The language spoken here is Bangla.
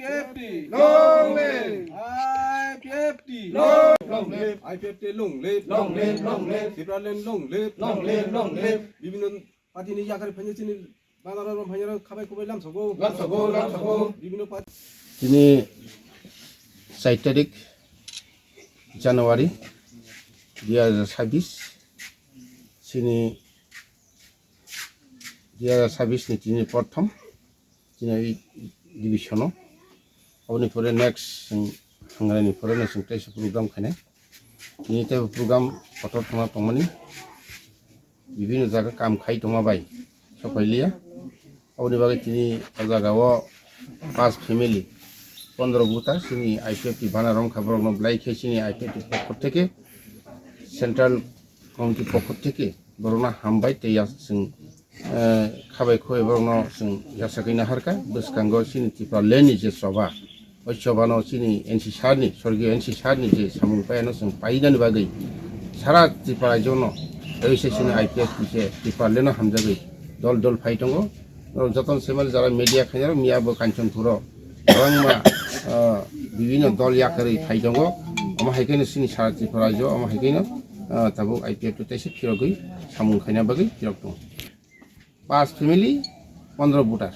IPFT. Long live. IPFT. Long live. IPFT long live. Long live. Long live. Liberal long live. Long live. Long live. বিভিন্ন পার্টি ইয়াকারে ফাইনান্সিয়াল বাংলার ফাইনাল খাবাই খুবাই লামসগো বিভিন্ন পার্টি তিনি 4 তারিখ জানুয়ারি 2026 sini 2026 ni তিনি প্রথম তিনি ডিভিশনাল আপনি পরে নেক্সট হাঙ্গারানি পরে নেক্সট টেস্ট প্রোগ্রাম খানে তিনি তে প্রোগ্রাম ফটো তোমা তমানি বিভিন্ন জায়গা কাম খাই তোমা বাই সফাইলিয়া আপনি বাগে তিনি জায়গাও 5 ফ্যামিলি 15 বুতা সিনি আইপিএফটি বানারং খাবরং ব্লাই খেসিনি আইপিএফটি পক্ষ থেকে সেন্ট্রাল কমিটি পক্ষ থেকে বরনা হামবাই তেয়া जों খাবাই খয় বরনা जों यासाखैना हारका बसकांगो सिनि टिपा लेनि जे सभा ओइ सभानो सिनि एनसि सारनि स्वर्गीय एनसि सारनि जे सामुं पायानो जों पाइनानि बागै सारा टिपा जनो ओइसे सिनि आइपिएफटी जे टिपा लेनो हामजागै दल दल फाइ दङ যতন সেমাল যারা মিডিয়া খাইনার মিয়াবো কাঞ্চনপুর রংমা বিভিন্ন দল ইয়াকারে ফাই দङ আমা হাইকেनो सिनि सारा टिपा जो আমা हाइकेनो ताबुक आइपिएफटी तेसे फिरगै सामुं खाइना बागै फिरग दङ 5 फैमिली 15 बुटार